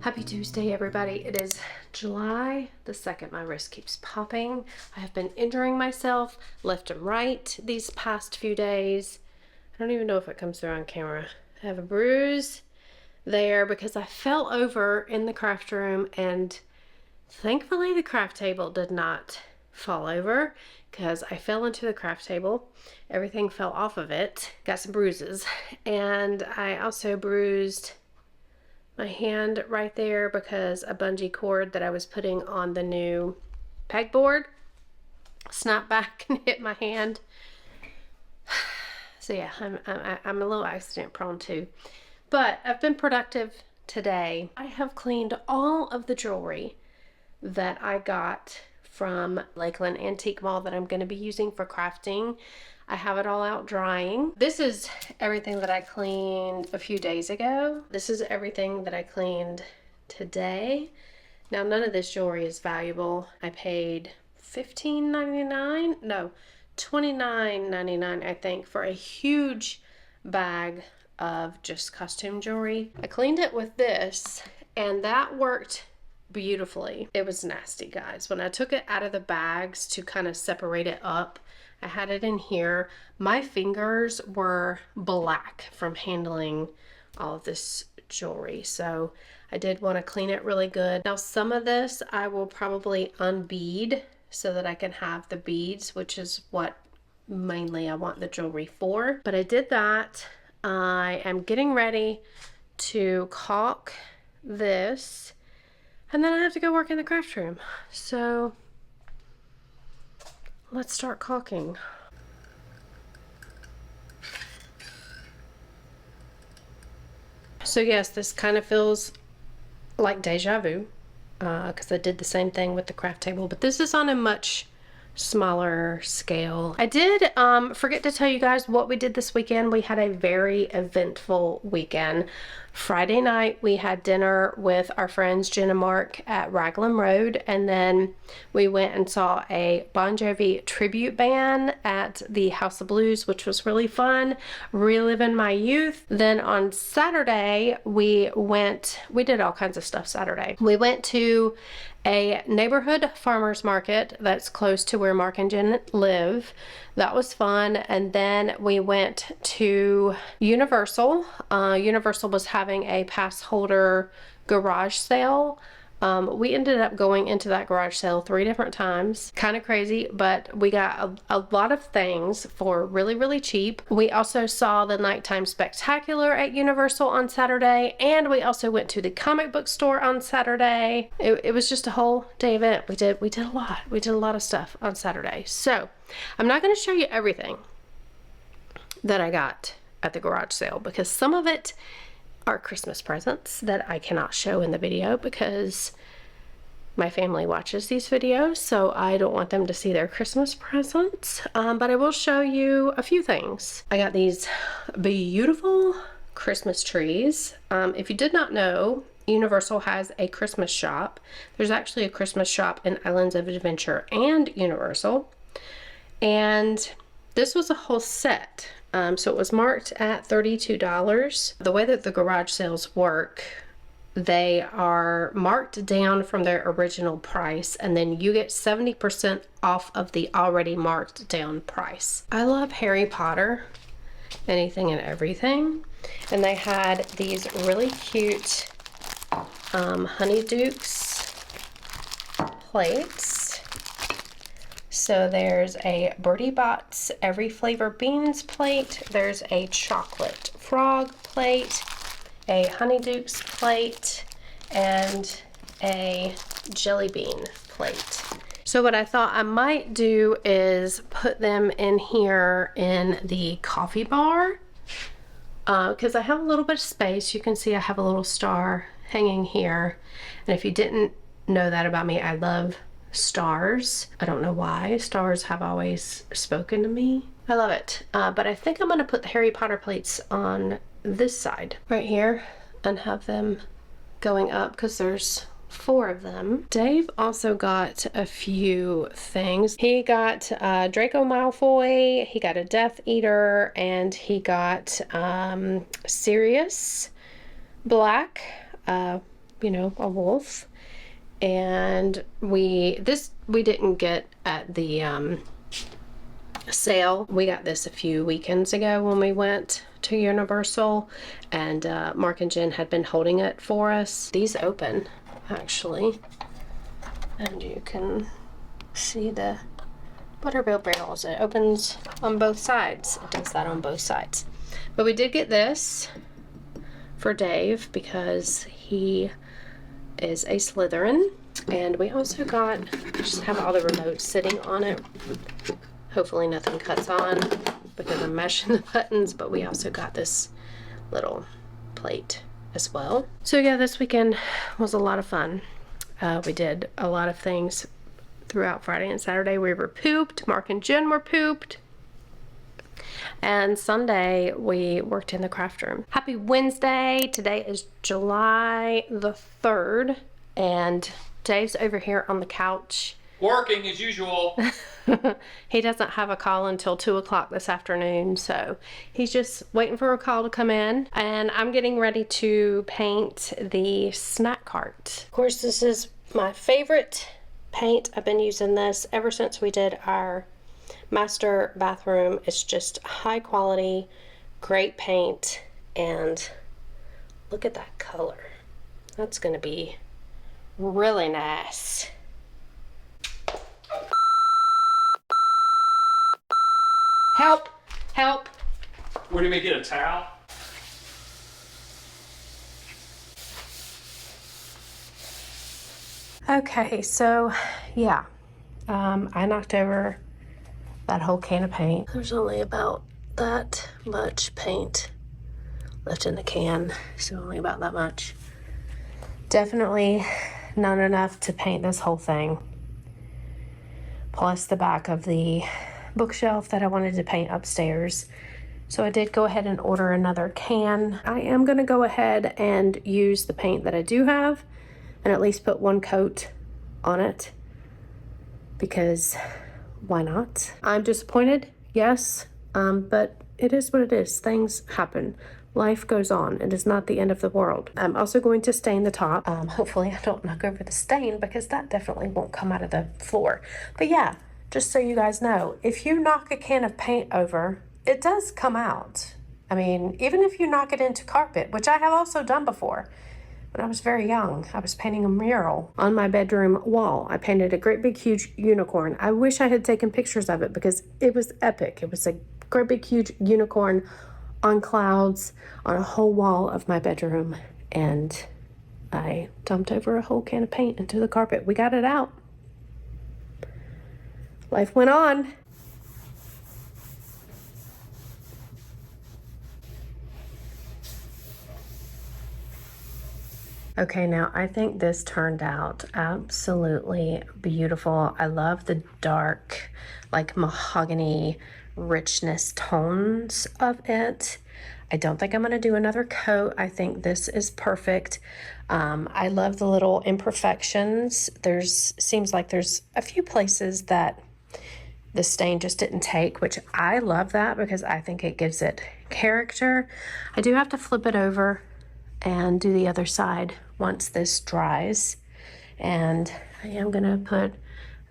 Happy Tuesday, everybody. It is July the 2nd. My wrist keeps popping. I have been injuring myself left and right these past few days. I don't even know if it comes through on camera. I have a bruise there because I fell over in the craft room, and thankfully the craft table did not fall over because I fell into the craft table. Everything fell off of it. Got some bruises, and I also bruised my hand right there because a bungee cord that I was putting on the new pegboard snapped back and hit my hand. So yeah, I'm a little accident prone too, but I've been productive today. I have cleaned all of the jewelry that I got from Lakeland Antique Mall that I'm going to be using for crafting. I have it all out drying. This is everything that I cleaned a few days ago. This is everything that I cleaned today. Now, none of this jewelry is valuable. I paid $15.99? No, $29.99, I think, for a huge bag of just costume jewelry. I cleaned it with this, and that worked beautifully. It was nasty, guys. When I took it out of the bags to kind of separate it up, I had it in here. My fingers were black from handling all of this jewelry, so I did want to clean it really good. Now, some of this I will probably unbead so that I can have the beads, which is what mainly I want the jewelry for. But I did that. I am getting ready to caulk this, and then I have to go work in the craft room. So let's start caulking. So yes, this kind of feels like deja vu because I did the same thing with the craft table, but this is on a much smaller scale. I did forget to tell you guys what we did this weekend. We had a very eventful weekend. Friday night we had dinner with our friends Jen and Mark at Raglan Road, and then we went and saw a Bon Jovi tribute band at the House of Blues, which was really fun, reliving my youth. Then on Saturday we did all kinds of stuff Saturday. We went to a neighborhood farmers market that's close to where Mark and Jen live. That was fun. And then we went to Universal. Universal was having a pass holder garage sale. We ended up going into that garage sale 3 different times. Kind of crazy, but we got a lot of things for really, really cheap. We also saw the Nighttime Spectacular at Universal on Saturday, and we also went to the comic book store on Saturday. It was just a whole day event. We did a lot. We did a lot of stuff on Saturday. So I'm not going to show you everything that I got at the garage sale because some of it are Christmas presents that I cannot show in the video because my family watches these videos, so I don't want them to see their Christmas presents, but I will show you a few things. I got these beautiful Christmas trees. If you did not know, Universal has a Christmas shop. There's actually a Christmas shop in Islands of Adventure and Universal, and this was a whole set. So it was marked at $32. The way that the garage sales work, they are marked down from their original price, and then you get 70% off of the already marked down price. I love Harry Potter, anything and everything. And they had these really cute Honeydukes plates. So there's a Bertie Bott's Every Flavor Beans plate, there's a chocolate frog plate, a Honeydukes plate, and a jelly bean plate. So what I thought I might do is put them in here in the coffee bar because I have a little bit of space. You can see I have a little star hanging here, and if you didn't know that about me, I love stars. I don't know why. Stars have always spoken to me. I love it. But I think I'm going to put the Harry Potter plates on this side right here and have them going up because there's 4 of them. Dave also got a few things. He got Draco Malfoy, he got a Death Eater, and he got Sirius Black. you know, a wolf. And we didn't get at the sale. We got this a few weekends ago when we went to Universal, and Mark and Jen had been holding it for us. These open, actually, and you can see the Buttermilk barrels. It opens on both sides. It does that on both sides. But we did get this for Dave because he is a Slytherin. And we also got, just have all the remotes sitting on it. Hopefully nothing cuts on because I'm mashing the buttons, but we also got this little plate as well. So yeah, this weekend was a lot of fun. We did a lot of things throughout Friday and Saturday. We were pooped. Mark and Jen were pooped. And Sunday, we worked in the craft room. Happy Wednesday. Today is July the 3rd, and Dave's over here on the couch. Working as usual. He doesn't have a call until 2 o'clock this afternoon, so he's just waiting for a call to come in. And I'm getting ready to paint the snack cart. Of course, this is my favorite paint. I've been using this ever since we did our master bathroom. It's just high quality, great paint, and look at that color. That's gonna be really nice. Help! Help! Where do we get a towel? Okay, so yeah, I knocked over that whole can of paint. There's only about that much paint left in the can, so only about that much. Definitely not enough to paint this whole thing. Plus the back of the bookshelf that I wanted to paint upstairs. So I did go ahead and order another can. I am gonna go ahead and use the paint that I do have and at least put one coat on it, because why not? I'm disappointed, yes, but it is what it is. Things happen. Life goes on. It is not the end of the world. I'm also going to stain the top. Hopefully I don't knock over the stain, because that definitely won't come out of the floor. But yeah, just so you guys know, if you knock a can of paint over, it does come out. I mean, even if you knock it into carpet, which I have also done before. When I was very young, I was painting a mural on my bedroom wall. I painted a great big huge unicorn. I wish I had taken pictures of it because it was epic. It was a great big huge unicorn on clouds on a whole wall of my bedroom. And I dumped over a whole can of paint into the carpet. We got it out. Life went on. Okay, now I think this turned out absolutely beautiful. I love the dark, like mahogany richness tones of it. I don't think I'm gonna do another coat. I think this is perfect. I love the little imperfections. Seems like there's a few places that the stain just didn't take, which I love that because I think it gives it character. I do have to flip it over and do the other side once this dries. And I am gonna put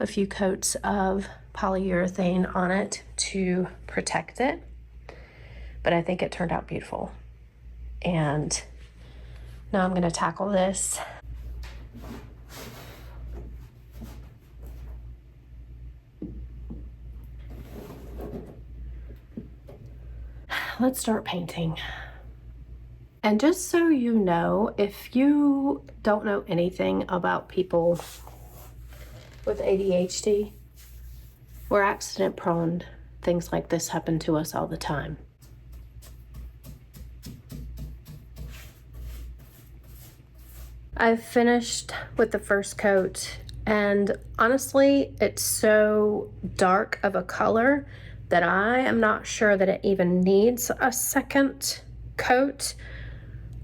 a few coats of polyurethane on it to protect it. But I think it turned out beautiful. And now I'm gonna tackle this. Let's start painting. And just so you know, if you don't know anything about people with ADHD, we're accident prone. Things like this happen to us all the time. I've finished with the first coat, and honestly, it's so dark of a color that I am not sure that it even needs a second coat.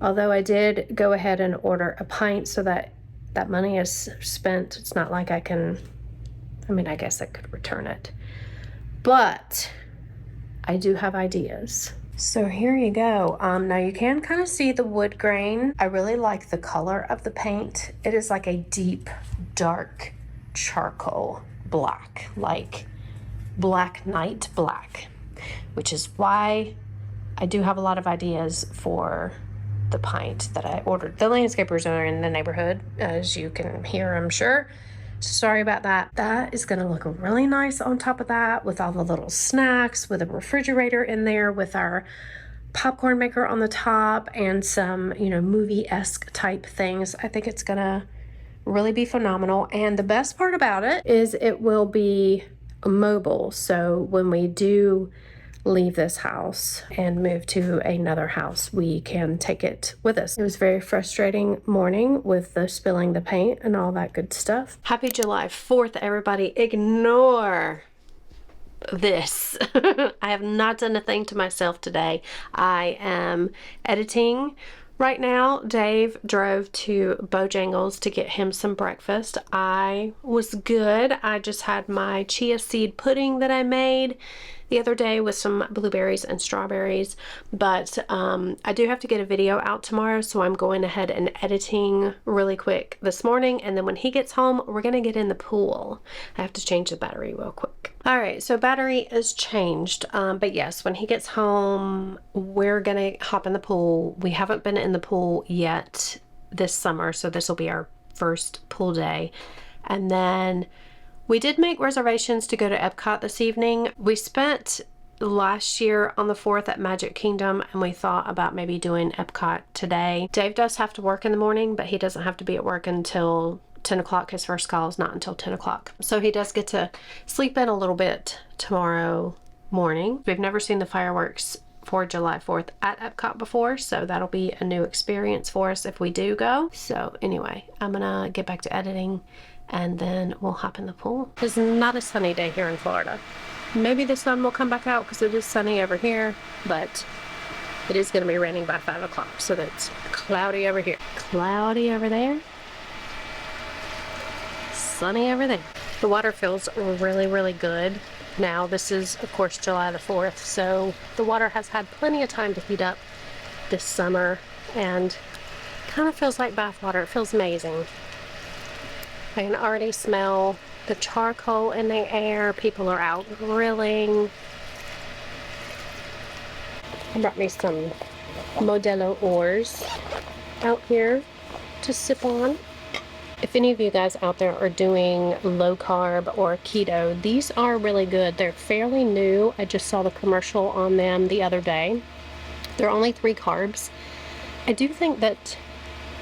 Although I did go ahead and order a pint so that that money is spent. It's not like I guess I could return it. But I do have ideas So here you go. Now you can kind of see the wood grain. I really like the color of the paint. It is like a deep, dark charcoal black, like black night black, which is why I do have a lot of ideas for the paint that I ordered. The landscapers are in the neighborhood, as you can hear, I'm sure. Sorry about that. That is going to look really nice on top of that with all the little snacks, with a refrigerator in there, with our popcorn maker on the top, and some, you know, movie-esque type things. I think it's going to really be phenomenal. And the best part about it is it will be mobile. So when we do leave this house and move to another house, we can take it with us. It was a very frustrating morning with the spilling the paint and all that good stuff. Happy July 4th, everybody. Ignore this. I have not done a thing to myself today. I am editing right now. Dave drove to Bojangles to get him some breakfast. I was good. I just had my chia seed pudding that I made the other day with some blueberries and strawberries, but I do have to get a video out tomorrow, so I'm going ahead and editing really quick this morning, and then when he gets home, we're gonna get in the pool. I have to change the battery real quick. All right, so battery is changed, but yes, when he gets home, we're gonna hop in the pool. We haven't been in the pool yet this summer, so this will be our first pool day. And then we did make reservations to go to Epcot this evening. We spent last year on the 4th at Magic Kingdom, and we thought about maybe doing Epcot today. Dave does have to work in the morning, but he doesn't have to be at work until 10 o'clock. His first call is not until 10 o'clock. So he does get to sleep in a little bit tomorrow morning. We've never seen the fireworks for July 4th at Epcot before, so that'll be a new experience for us if we do go. So anyway, I'm gonna get back to editing, and then we'll hop in the pool. It's not a sunny day here in Florida. Maybe the sun will come back out because it is sunny over here, but it is going to be raining by 5 o'clock, so that's cloudy over here. Cloudy over there. Sunny over there. The water feels really, really good. Now, this is, of course, July the 4th, so the water has had plenty of time to heat up this summer, and kind of feels like bath water. It feels amazing. I can already smell the charcoal in the air. People are out grilling. I brought me some Modelo oars out here to sip on. If any of you guys out there are doing low carb or keto, these are really good. They're fairly new. I just saw the commercial on them the other day. They're only 3 carbs. I do think that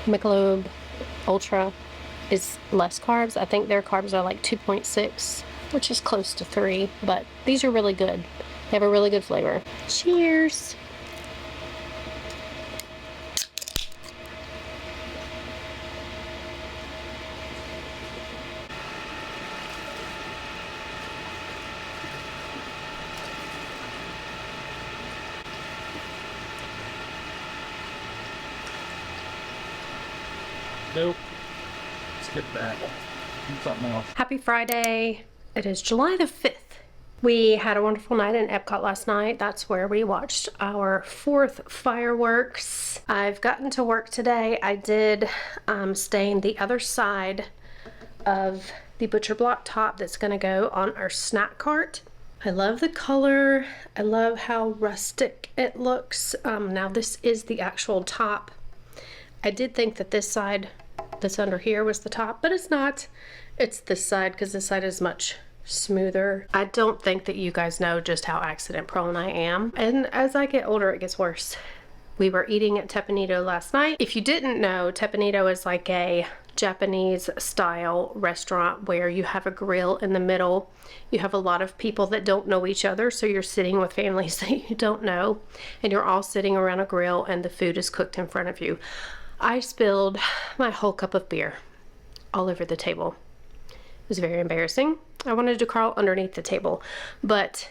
Michelob Ultra is less carbs. I think their carbs are like 2.6, which is close to 3, but these are really good. They have a really good flavor. Cheers! Nope. Skip that. Do something else. Happy Friday. It is July the 5th. We had a wonderful night in Epcot last night. That's where we watched our 4th fireworks. I've gotten to work today. I did stain the other side of the butcher block top that's going to go on our snack cart. I love the color. I love how rustic it looks. Now this is the actual top. I did think that this side that's under here was the top, but it's not. It's this side, because this side is much smoother. I don't think that you guys know just how accident prone I am, and as I get older it gets worse. We were eating at Tepanito last night. If you didn't know, Tepanito is like a Japanese style restaurant where you have a grill in the middle. You have a lot of people that don't know each other, so you're sitting with families that you don't know, and you're all sitting around a grill and the food is cooked in front of you. I spilled my whole cup of beer all over the table. It was very embarrassing. I wanted to crawl underneath the table, but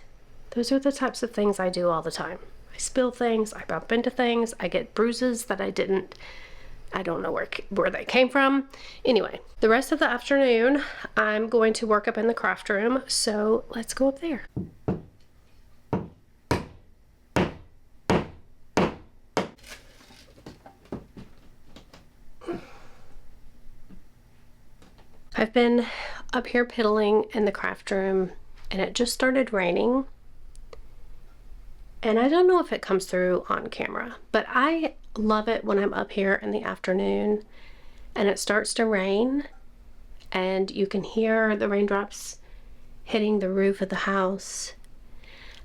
those are the types of things I do all the time. I spill things, I bump into things, I get bruises that I don't know where they came from. Anyway, the rest of the afternoon, I'm going to work up in the craft room, so let's go up there. I've been up here piddling in the craft room and it just started raining. And I don't know if it comes through on camera, but I love it when I'm up here in the afternoon and it starts to rain and you can hear the raindrops hitting the roof of the house,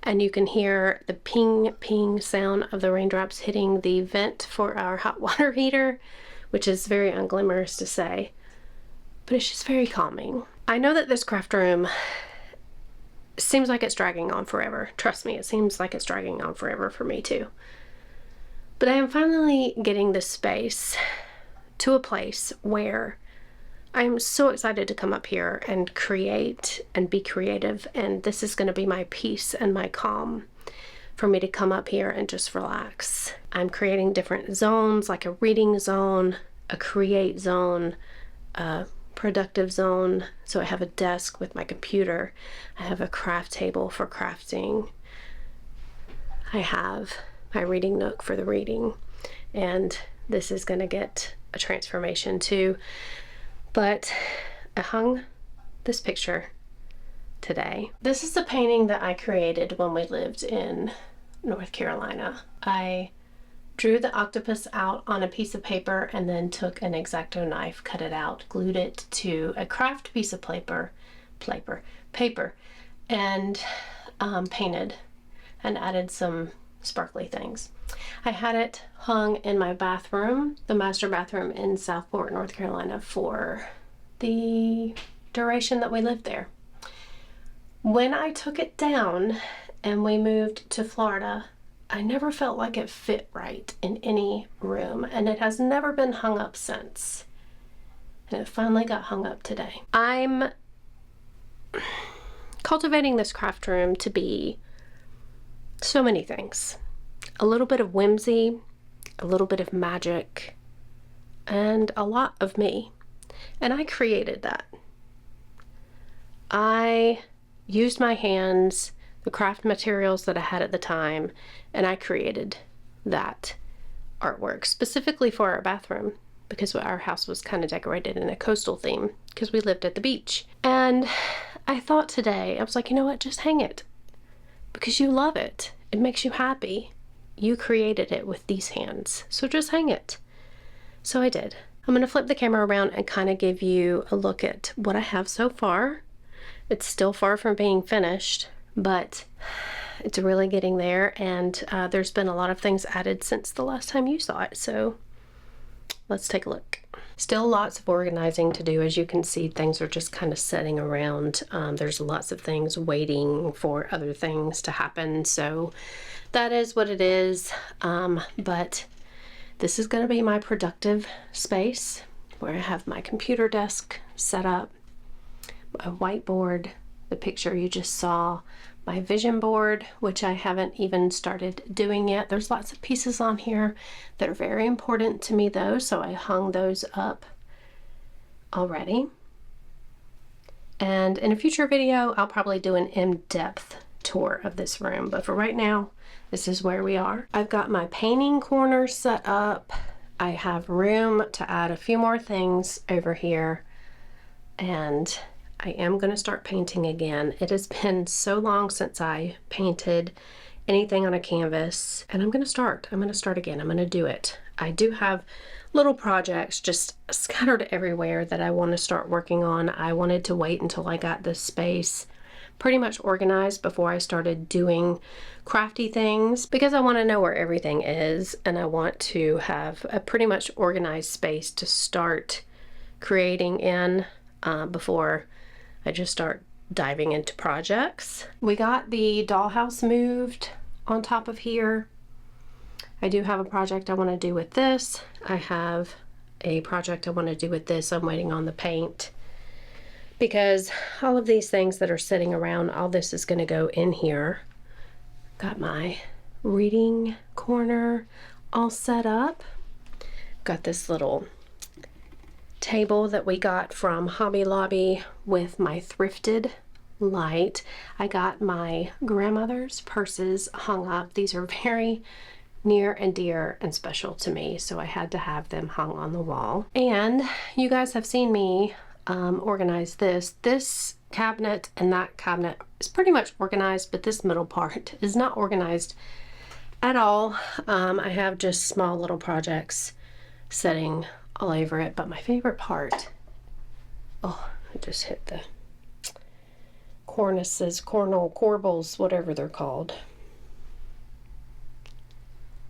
and you can hear the ping ping sound of the raindrops hitting the vent for our hot water heater, which is very unglamorous to say, but it's just very calming. I know that this craft room seems like it's dragging on forever. Trust me, it seems like it's dragging on forever for me too. But I am finally getting this space to a place where I'm so excited to come up here and create and be creative, and this is going to be my peace and my calm for me to come up here and just relax. I'm creating different zones, like a reading zone, a create zone, a productive zone. So I have a desk with my computer. I have a craft table for crafting. I have my reading nook for the reading. And this is going to get a transformation too. But I hung this picture today. This is the painting that I created when we lived in North Carolina. I drew the octopus out on a piece of paper and then took an X-Acto knife, cut it out, glued it to a craft piece of paper, and painted and added some sparkly things. I had it hung in my bathroom, the master bathroom in Southport, North Carolina, for the duration that we lived there. When I took it down and we moved to Florida, I never felt like it fit right in any room, and it has never been hung up since. And it finally got hung up today. I'm cultivating this craft room to be so many things. A little bit of whimsy, a little bit of magic, and a lot of me. And I created that. I used my hands, the craft materials that I had at the time, and I created that artwork specifically for our bathroom because our house was kind of decorated in a coastal theme because we lived at the beach. And I thought today, I was like, you know what, just hang it because you love it. It makes you happy. You created it with these hands, so just hang it. So I did. I'm going to flip the camera around and kind of give you a look at what I have so far. It's still far from being finished, but it's really getting there, and there's been a lot of things added since the last time you saw it, so let's take a look. Still lots of organizing to do. As you can see, things are just kind of sitting around. There's lots of things waiting for other things to happen, so that is what it is. But this is going to be my productive space where I have my computer desk set up, my whiteboard, the picture you just saw, my vision board, which I haven't even started doing yet. There's lots of pieces on here that are very important to me though, so I hung those up already. And in a future video, I'll probably do an in-depth tour of this room, but for right now, this is where we are. I've got my painting corner set up. I have room to add a few more things over here, and I am going to start painting again. It has been so long since I painted anything on a canvas, and I'm going to start again. I'm going to do it. I do have little projects just scattered everywhere that I want to start working on. I wanted to wait until I got this space pretty much organized before I started doing crafty things, because I want to know where everything is, and I want to have a pretty much organized space to start creating in before I just start diving into projects. We got the dollhouse moved on top of here. I do have a project I want to do with this. I have a project I want to do with this. I'm waiting on the paint because all of these things that are sitting around, all this is going to go in here. Got my reading corner all set up. Got this little table that we got from Hobby Lobby with my thrifted light. I got my grandmother's purses hung up. These are very near and dear and special to me, so I had to have them hung on the wall. And you guys have seen me organize this. This cabinet and that cabinet is pretty much organized, but this middle part is not organized at all. I have just small little projects sitting all over it, but my favorite part, oh, I just hit the cornices, corbels, whatever they're called.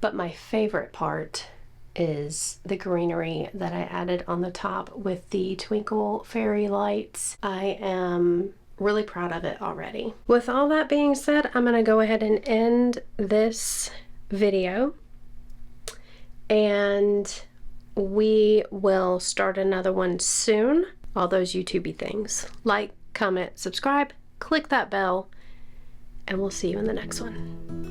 But my favorite part is the greenery that I added on the top with the twinkle fairy lights. I am really proud of it already. With all that being said, I'm gonna go ahead and end this video, and we will start another one soon. All those YouTubey things. Like, comment, subscribe, click that bell, and we'll see you in the next one.